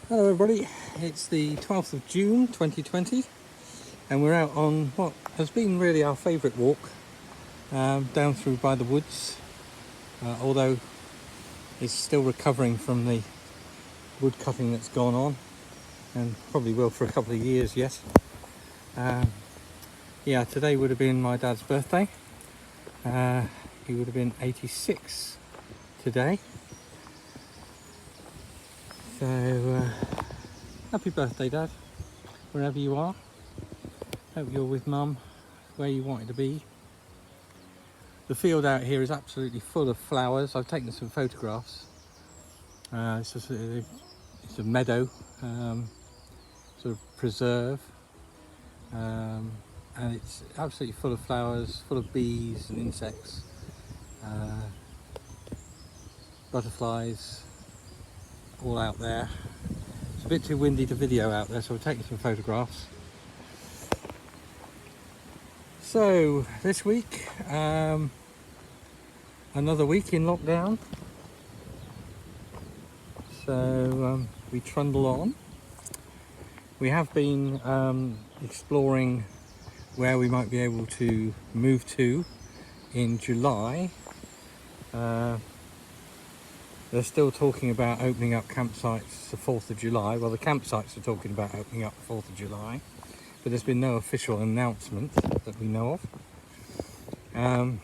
Hello everybody, it's the 12th of June 2020 and we're out on what has been really our favourite walk down through by the woods, although it's still recovering from the wood cutting that's gone on and probably will for a couple of years yet. Yeah, today would have been my dad's birthday. He would have been 86 today. So happy birthday, Dad, wherever you are. Hope you're with Mum where you wanted to be. The field out here is absolutely full of flowers. I've taken some photographs. It's a meadow, sort of preserve, and it's absolutely full of flowers, full of bees and insects, butterflies, all out there. It's a bit too windy to video out there, so I've taken some photographs. So this week, another week in lockdown. So we trundle on. We have been exploring where we might be able to move to in July. They're still talking about opening up campsites the 4th of July. Well, the campsites are talking about opening up the 4th of July, but there's been no official announcement that we know of. And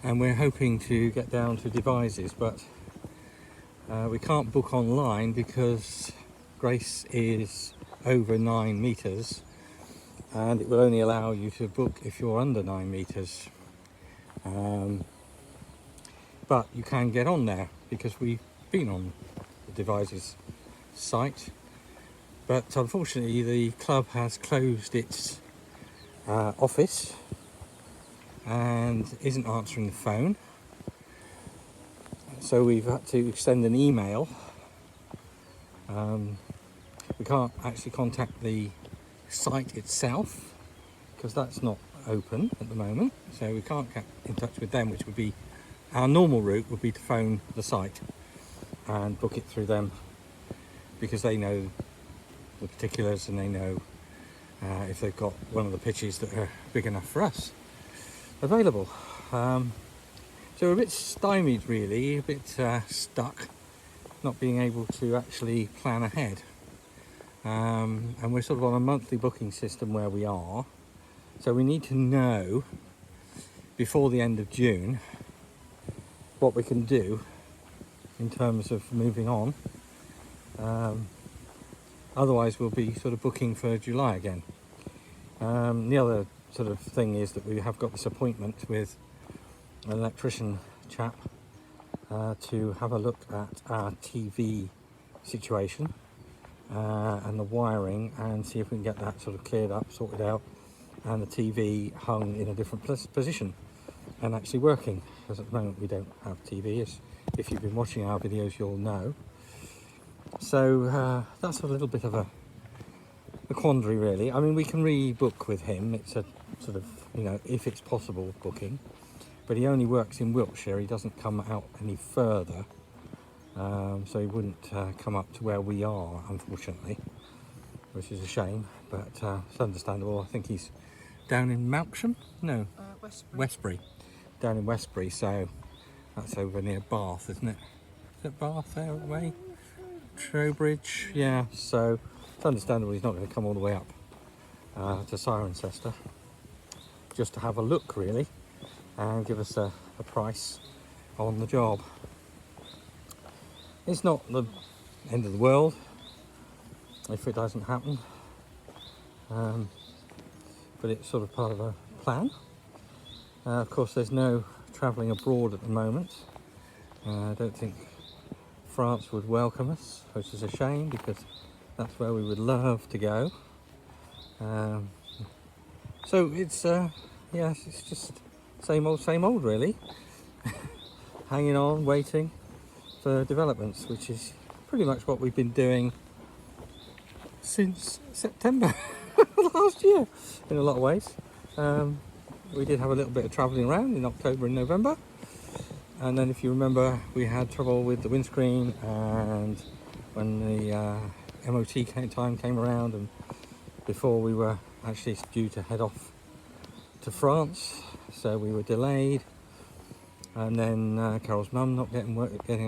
we're hoping to get down to Devizes, but we can't book online because Grace is over 9 metres and it will only allow you to book if you're under 9 metres. But you can get on there because we've been on the Devizes site. But unfortunately the club has closed its office and isn't answering the phone. So we've had to send an email. We can't actually contact the site itself because that's not open at the moment. So we can't get in touch with them, which would be our normal route, would be to phone the site and book it through them because they know the particulars and they know if they've got one of the pitches that are big enough for us available. So we're a bit stymied really, a bit stuck, not being able to actually plan ahead. And we're sort of on a monthly booking system where we are. So we need to know before the end of June what we can do in terms of moving on. Otherwise we'll be sort of booking for July again. The other sort of thing is that we have got this appointment with an electrician chap to have a look at our TV situation and the wiring and see if we can get that sort of cleared up, sorted out, and the TV hung in a different position and actually working, because at the moment we don't have TV, as if you've been watching our videos you'll know. So that's a little bit of a quandary really. I mean, we can rebook with him, it's a sort of, you know, if it's possible booking, but he only works in Wiltshire, he doesn't come out any further, so he wouldn't come up to where we are, unfortunately, which is a shame, but it's understandable. I think he's down in Melksham? No, Westbury. Down in Westbury, so that's over near Bath, isn't it? Is it Bath there away? Trowbridge, yeah, so it's understandable he's not going to come all the way up to Cirencester just to have a look really and give us a price on the job. It's not the end of the world if it doesn't happen, but it's sort of part of a plan. Of course there's no travelling abroad at the moment. I don't think France would welcome us, which is a shame because that's where we would love to go. So it's yes, it's just same old really. Hanging on, waiting for developments, which is pretty much what we've been doing since September last year in a lot of ways. We did have a little bit of travelling around in October and November, and then if you remember we had trouble with the windscreen and when the MOT time came around, and before we were actually due to head off to France, so we were delayed. And then Carol's mum not getting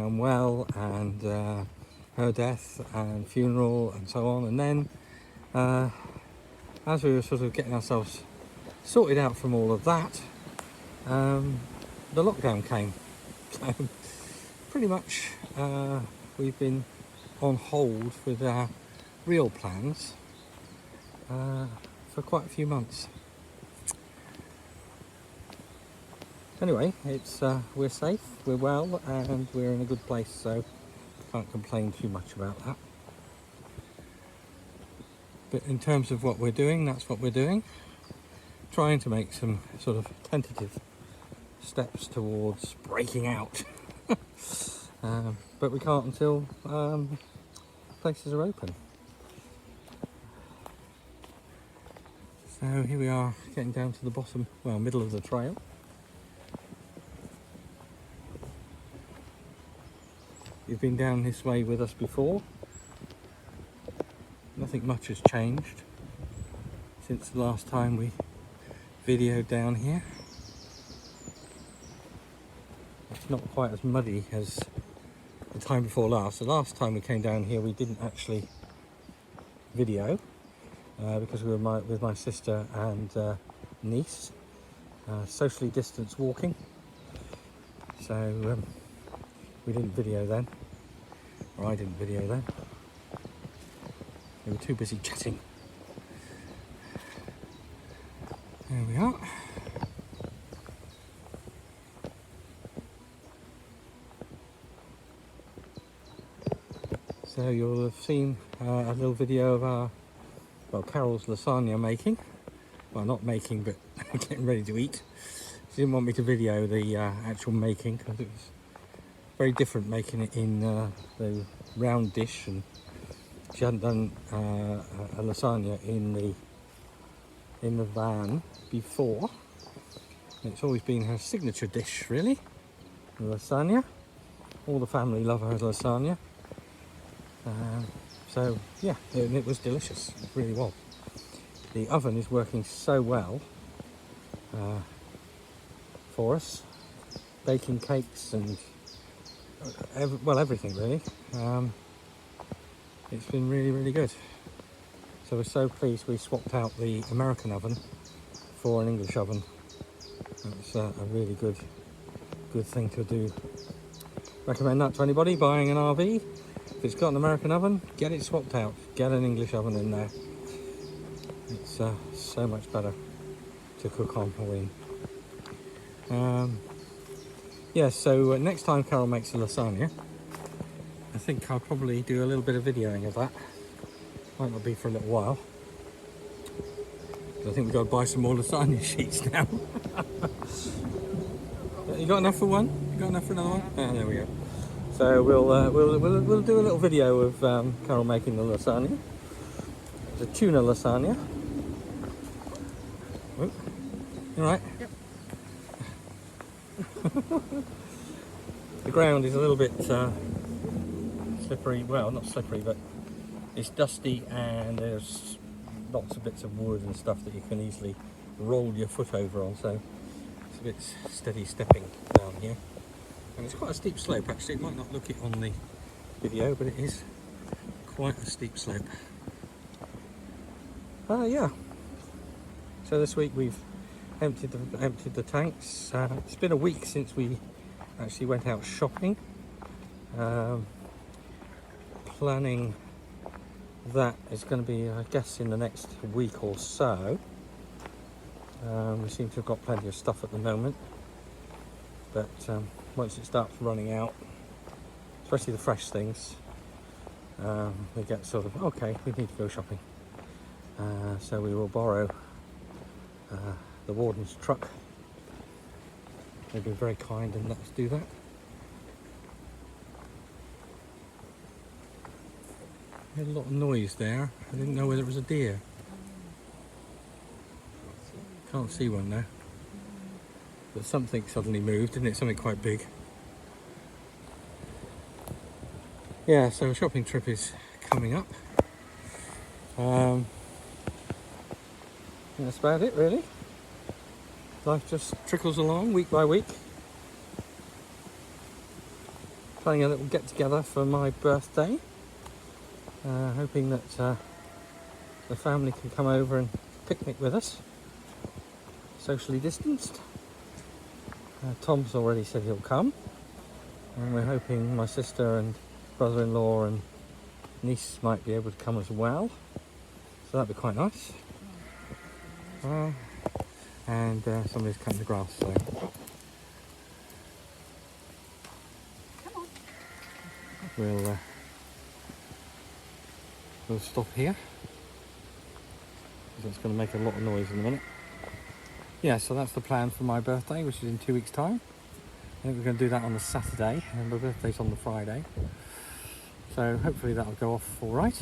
on well, and her death and funeral and so on. And then as we were sort of getting ourselves sorted out from all of that, the lockdown came. So pretty much we've been on hold with our real plans for quite a few months. Anyway, it's we're safe, we're well, and we're in a good place, so can't complain too much about that. But in terms of what we're doing, that's what we're doing. Trying to make some sort of tentative steps towards breaking out. But we can't until places are open. So here we are, getting down to the bottom, well, middle of the trail. You've been down this way with us before. Nothing much has changed since the last time we videoed down here. It's not quite as muddy as the time before last. The last time we came down here we didn't actually video because we were with my sister and niece, socially distanced walking. So we didn't video then, or I didn't video then. We were too busy chatting. There we are. So you'll have seen a little video of our, well, Carol's lasagna making. Well, not making, but getting ready to eat. She didn't want me to video the actual making because it was very different making it in the round dish, and she hadn't done a lasagna in the van before. And it's always been her signature dish, really, the lasagna. All the family love her lasagna. So yeah, it was delicious. It really was. The oven is working so well for us, baking cakes and everything really. It's been really good. So we're so pleased we swapped out the American oven for an English oven. That's a really good thing to do. Recommend that to anybody buying an RV. If it's got an American oven, get it swapped out. Get an English oven in there. It's so much better to cook on for you. Yeah, so next time Carol makes a lasagna, I think I'll probably do a little bit of videoing of that. Might not be for a little while. I think we've got to buy some more lasagna sheets now. You got enough for one? You got enough for another one? Oh, there we go. So we'll do a little video of Carol making the lasagna. It's a tuna lasagna. Oh, you all right? Yep. The ground is a little bit slippery. Well, not slippery, but it's dusty, and there's lots of bits of wood and stuff that you can easily roll your foot over on. So it's a bit steady stepping down here. And it's quite a steep slope actually. It might not look it on the video, but it is quite a steep slope. Yeah. So this week we've emptied the tanks. It's been a week since we actually went out shopping. Planning that is going to be, I guess, in the next week or so. We seem to have got plenty of stuff at the moment, but once it starts running out, especially the fresh things, we get sort of, okay, we need to go shopping. So we will borrow the warden's truck. They've been very kind and let us do that. I had a lot of noise there. I didn't know whether it was a deer. Can't see one now. But something suddenly moved, didn't it? Something quite big. Yeah, so a shopping trip is coming up. And that's about it really. Life just trickles along week by week. Planning a little get together for my birthday. Hoping that the family can come over and picnic with us. Socially distanced. Tom's already said he'll come. And we're hoping my sister and brother-in-law and niece might be able to come as well. So that'd be quite nice. And somebody's cutting the grass, so. Come on. We'll stop here. Because it's going to make a lot of noise in a minute. Yeah, so that's the plan for my birthday, which is in 2 weeks' time. I think we're going to do that on the Saturday, and my birthday's on the Friday. So hopefully that'll go off all right.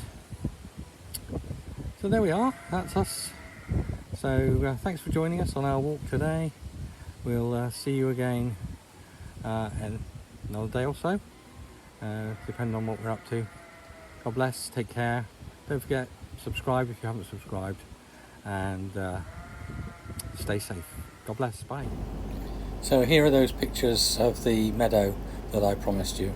So there we are, that's us. So thanks for joining us on our walk today. We'll see you again in another day or so, depending on what we're up to. God bless, take care. Don't forget, subscribe if you haven't subscribed, and stay safe. God bless, bye. So here are those pictures of the meadow that I promised you.